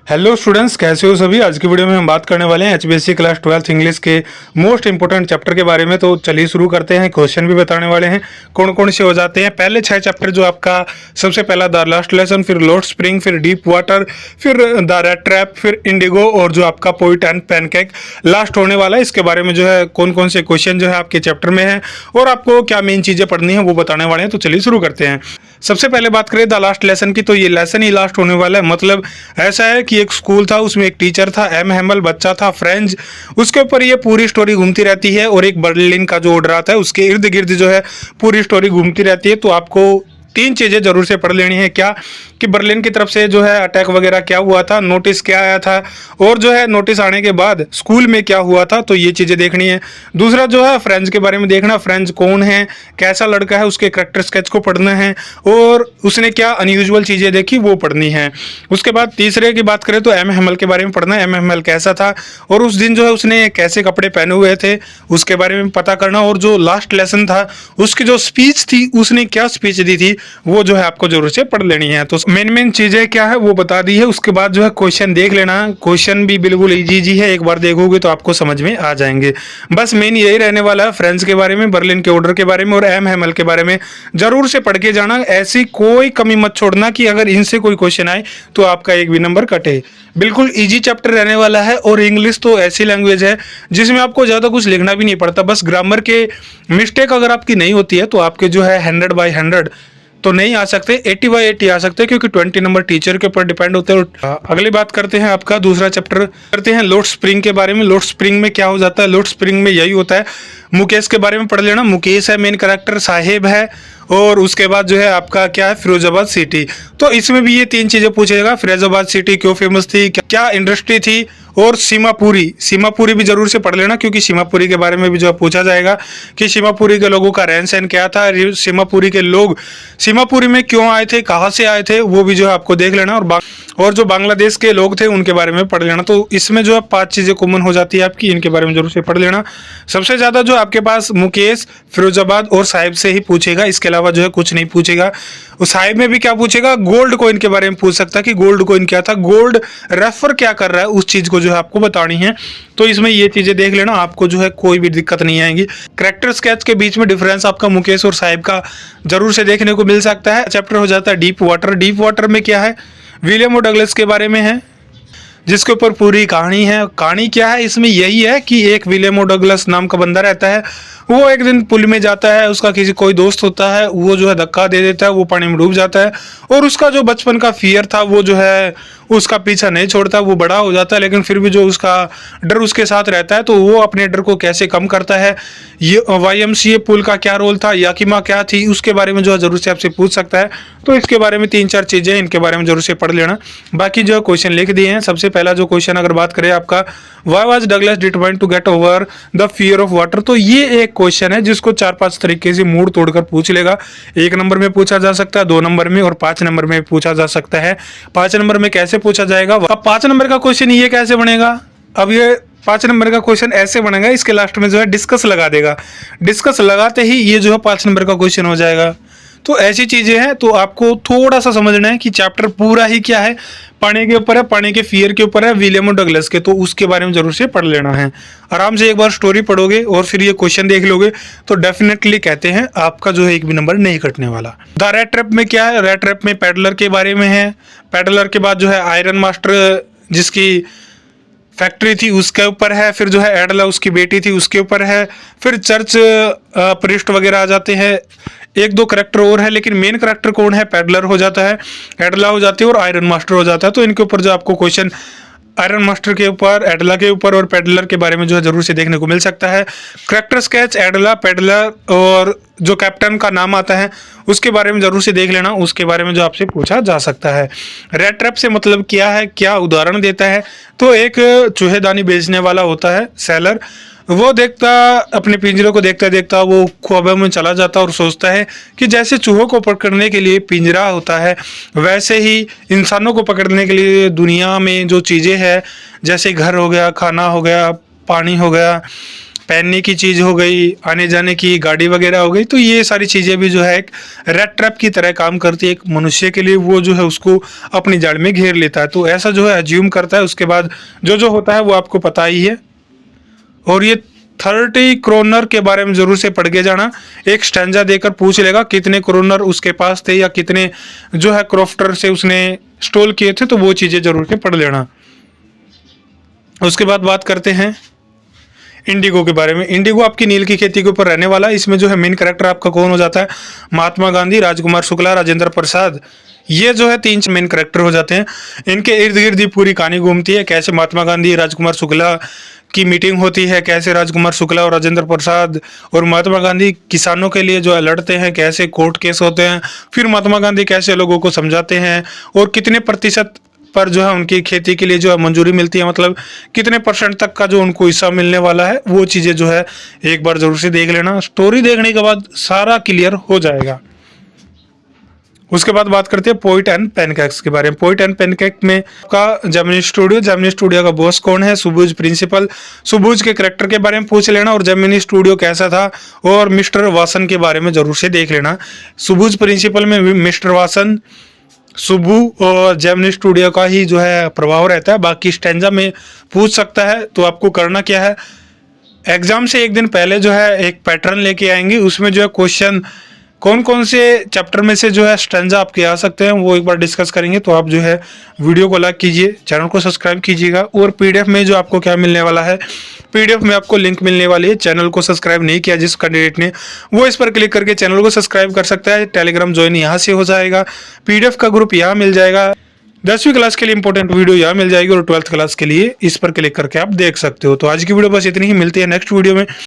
Hello students, कैसे हो सभी। आज की वीडियो में हम बात करने वाले हैं एचबीएससी क्लास 12th इंग्लिश के मोस्ट इंपोर्टेंट चैप्टर के बारे में। तो चलिए शुरू करते हैं। क्वेश्चन भी बताने वाले हैं कौन कौन से हो जाते हैं। पहले 6 चैप्टर जो आपका सबसे पहला द लास्ट लेसन, फिर लोड स्प्रिंग, फिर डीप वाटर, फिर द रेड ट्रैप, फिर इंडिगो और जो आपका पोइट एंड पैनकेक लास्ट होने वाला है। इसके बारे में जो है कौन कौन से क्वेश्चन जो है आपके चैप्टर में है और आपको क्या मेन चीज़ें पढ़नी है वो बताने वाले हैं। तो चलिए शुरू करते हैं। सबसे पहले बात करें द लास्ट लेसन की, तो ये लेसन ही लास्ट होने वाला है। मतलब ऐसा है कि एक स्कूल था, उसमें एक टीचर था, एम हैमल, बच्चा था फ्रेंच, उसके ऊपर ये पूरी स्टोरी घूमती रहती है और एक बर्लिन का जो ऑर्डर आता है उसके इर्द गिर्द जो है पूरी स्टोरी घूमती रहती है। तो आपको 3 चीज़ें जरूर से पढ़ लेनी है। क्या कि बर्लिन की तरफ से जो है अटैक वगैरह क्या हुआ था, नोटिस क्या आया था और जो है नोटिस आने के बाद स्कूल में क्या हुआ था, तो ये चीज़ें देखनी है। दूसरा जो है फ्रेंच के बारे में देखना, फ्रेंच कौन है, कैसा लड़का है, उसके करेक्टर स्केच को पढ़ना है और उसने क्या अनयूजुअल चीज़ें देखी वो पढ़नी है। उसके बाद तीसरे की बात करें तो एम हैमल के बारे में पढ़ना है। एम हैमल कैसा था और उस दिन जो है उसने कैसे कपड़े पहने हुए थे उसके बारे में पता करना। और जो लास्ट लेसन था उसकी जो स्पीच थी, उसने क्या स्पीच दी थी वो जो है आपको जरूर से पढ़ लेनी है। तो मेन चीजें क्या है वो बता दी है। उसके बाद जो है क्वेश्चन देख लेना। क्वेश्चन भी बिल्कुल इजी है, एक बार देखोगे तो आपको समझ में आ जाएंगे। बस मेन यही रहने वाला है, फ्रेंच के बारे में, बर्लिन के ऑर्डर के बारे में और एम हैमल के बारे में जरूर से पढ़ के जाना। ऐसी कोई कमी मत छोड़ना कि अगर इनसे कोई क्वेश्चन आए तो आपका एक भी नंबर कटे। बिल्कुल इजी चैप्टर रहने वाला है और इंग्लिश तो ऐसी लैंग्वेज है जिसमें आपको ज़्यादा कुछ लिखना भी नहीं पड़ता। बस ग्रामर के मिस्टेक अगर आपकी नहीं होती है तो आपके जो है 100/100 तो नहीं आ सकते, 80/80 आ सकते हैं, क्योंकि 20 नंबर टीचर के ऊपर डिपेंड होते हैं। अगली बात करते हैं आपका दूसरा चैप्टर करते हैं लोड स्प्रिंग के बारे में। लोड स्प्रिंग में क्या हो जाता है, लोड स्प्रिंग में यही होता है। मुकेश के बारे में पढ़ लेना। मुकेश है मेन कैरेक्टर, साहिब है और उसके बाद जो है आपका क्या है फिरोजाबाद सिटी। तो इसमें भी ये 3 चीजें पूछेगा। फिरोजाबाद सिटी क्यों फेमस थी, क्या इंडस्ट्री थी और सीमापुरी। सीमापुरी भी जरूर से पढ़ लेना क्योंकि सीमापुरी के बारे में भी जो है पूछा जाएगा कि सीमापुरी के लोगों का रहन सहन क्या था, सीमापुरी के लोग सीमापुरी में क्यों आए थे, कहाँ से आए थे, वो भी जो है आपको देख लेना। और जो बांग्लादेश के लोग थे उनके बारे में पढ़ लेना। तो इसमें जो है 5 चीज़ें कॉमन हो जाती है आपकी, इनके बारे में जरूर से पढ़ लेना। सबसे ज़्यादा जो आपके पास मुकेश, फिरोजाबाद और साहिब से ही पूछेगा, इसके अलावा जो है कुछ नहीं पूछेगा। उस साहिब में भी क्या पूछेगा, गोल्ड कॉइन के बारे में पूछ सकता है कि गोल्ड कॉइन क्या था, गोल्ड रेफर क्या कर रहा है, उस चीज़ को जो है आपको बतानी है। तो इसमें ये चीज़ें देख लेना, आपको जो है कोई भी दिक्कत नहीं आएगी। करेक्टर स्केच के बीच में डिफरेंस आपका मुकेश और साहिब का जरूर से देखने को मिल सकता है। चैप्टर हो जाता है डीप वाटर। डीप वाटर में क्या है, विलियम और डगलस के बारे में है जिसके ऊपर पूरी कहानी है। कहानी क्या है इसमें, यही है कि एक विलियम और डगलस नाम का बंदा रहता है, वो एक दिन पुल में जाता है, उसका किसी कोई दोस्त होता है, वो जो है धक्का दे देता है, वो पानी में डूब जाता है और उसका जो बचपन का फियर था वो जो है उसका पीछा नहीं छोड़ता। वो बड़ा हो जाता है लेकिन फिर भी जो उसका डर उसके साथ रहता है, तो वो अपने डर को कैसे कम करता है, ये YMCA पुल का क्या रोल था, याकिमा क्या थी, उसके बारे में जो है जरूर से आपसे पूछ सकता है। तो इसके बारे में 3-4 चीज़ें, इनके बारे में जरूर से पढ़ लेना। बाकी जो क्वेश्चन लिख दिए हैं, सबसे पहला जो क्वेश्चन अगर बात करें आपका, why was Douglas determined to get over the fear of water. तो ये एक क्वेश्चन है जिसको 4-5 तरीके से मूड तोड़कर पूछ लेगा। 1 नंबर में पूछा जा सकता है, 2 नंबर में और 5 नंबर में पूछा जा सकता है। 5 नंबर में कैसे पूछा जाएगा, अब 5 नंबर का क्वेश्चन ये कैसे बनेगा, अब ये 5 नंबर का क्वेश्चन ऐसे बनेगा, इसके लास्ट में जो है डिस्कस लगा देगा। डिस्कस लगाते ही ये जो है 5 नंबर का क्वेश्चन हो जाएगा। तो ऐसी चीजें हैं, तो आपको थोड़ा सा समझना है कि चैप्टर पूरा ही क्या है, पानी के ऊपर है, पानी के फियर के ऊपर है, विलियम और डगलस के, तो उसके बारे में जरूर से पढ़ लेना है। आराम से एक बार स्टोरी पढ़ोगे और फिर ये क्वेश्चन देख लोगे तो डेफिनेटली कहते हैं आपका जो है एक भी नंबर नहीं कटने वाला। द रेड ट्रैप में क्या है, रेड ट्रैप में पैडलर के बारे में है। पैडलर के बाद जो है आयरन मास्टर जिसकी फैक्ट्री थी उसके ऊपर है, फिर जो है एडला उसकी बेटी थी उसके ऊपर है, फिर चर्च प्रिस्ट वगैरह आ जाते हैं। 1-2 करेक्टर और है लेकिन मेन करेक्टर कौन है, पैडलर हो जाता है, एडला हो जाती है और आयरन मास्टर हो जाता है। तो इनके ऊपर जो आपको क्वेश्चन आयरन मास्टर के ऊपर, एडला के ऊपर और पैडलर के बारे में जो है जरूर से देखने को मिल सकता है। करेक्टर स्केच एडला, पैडलर और जो कैप्टन का नाम आता है उसके बारे में जरूर से देख लेना, उसके बारे में जो आपसे पूछा जा सकता है। रेड ट्रैप से मतलब क्या है, क्या उदाहरण देता है, तो एक चूहेदानी बेचने वाला होता है सेलर, वो देखता अपने पिंजरे को देखता देखता वो ख्वाबों में चला जाता और सोचता है कि जैसे चूहों को पकड़ने के लिए पिंजरा होता है वैसे ही इंसानों को पकड़ने के लिए दुनिया में जो चीज़ें हैं, जैसे घर हो गया, खाना हो गया, पानी हो गया, पहनने की चीज़ हो गई, आने जाने की गाड़ी वगैरह हो गई, तो ये सारी चीज़ें भी जो है एक रेट ट्रैप की तरह काम करती है एक मनुष्य के लिए। वो जो है उसको अपनी जाल में घेर लेता है। तो ऐसा जो है अज्यूम करता है, उसके बाद जो होता है वो आपको पता ही है। और ये 30 क्रोनर के बारे में जरूर से पढ़ के जाना। एक स्टैंजा देकर पूछ लेगा कितने क्रोनर उसके पास थे या कितने जो है क्रॉफ्टर से उसने स्टोल किए थे, तो वो चीज़ें जरूर से पढ़ लेना। उसके बाद बात करते हैं इंडिगो के बारे में। इंडिगो आपकी नील की खेती के ऊपर रहने वाला है। इसमें जो है मेन कैरेक्टर आपका कौन हो जाता है? महात्मा गांधी, राजकुमार शुक्ला, राजेंद्र प्रसाद, ये जो है 3 मेन कैरेक्टर हो जाते हैं। इनके इर्द गिर्द ही पूरी कहानी घूमती है। कैसे महात्मा गांधी, राजकुमार शुक्ला की मीटिंग होती है, कैसे राजकुमार शुक्ला और राजेंद्र प्रसाद और महात्मा गांधी किसानों के लिए जो है लड़ते हैं, कैसे कोर्ट केस होते हैं, फिर महात्मा गांधी कैसे लोगों को समझाते हैं और कितने प्रतिशत पर जो है उनकी खेती के लिए जो है मंजूरी मिलती है, मतलब कितने % तक का जो उनको हिस्सा मिलने वाला है, वो चीज़ें जो है एक बार जरूर से देख लेना। स्टोरी देखने के बाद सारा क्लियर हो जाएगा। उसके बाद बात करते हैं पोइट एंड पैनकेक्स के बारे में। पोइट एंड पैनकेक में का जेमिनी स्टूडियो का बॉस कौन है? सुबुज प्रिंसिपल। सुबुज के कैरेक्टर के बारे में पूछ लेना और जेमिनी स्टूडियो कैसा था, और मिस्टर वासन के बारे में जरूर से देख लेना। सुबुज प्रिंसिपल में मिस्टर वासन, सुबु और जेमिनी स्टूडियो का ही जो है प्रभाव रहता है। बाकी स्टैंजा में पूछ सकता है। तो आपको करना क्या है, एग्जाम से एक दिन पहले जो है एक पैटर्न लेके आएंगे, उसमें जो है क्वेश्चन कौन कौन से चैप्टर में से जो है स्टैंजा आपके आ सकते हैं वो एक बार डिस्कस करेंगे। तो आप जो है वीडियो को लाइक कीजिए, चैनल को सब्सक्राइब कीजिएगा। और पीडीएफ में जो आपको क्या मिलने वाला है, पीडीएफ में आपको लिंक मिलने वाली है। चैनल को सब्सक्राइब नहीं किया जिस कैंडिडेट ने, वो इस पर क्लिक करके चैनल को सब्सक्राइब कर सकता है। टेलीग्राम ज्वाइन यहाँ से हो जाएगा, पीडीएफ का ग्रुप यहाँ मिल जाएगा, 10वीं क्लास के लिए इंपॉर्टेंट वीडियो यहाँ मिल जाएगी और 12th क्लास के लिए इस पर क्लिक करके आप देख सकते हो। तो आज की वीडियो बस इतनी ही, मिलती है नेक्स्ट वीडियो में।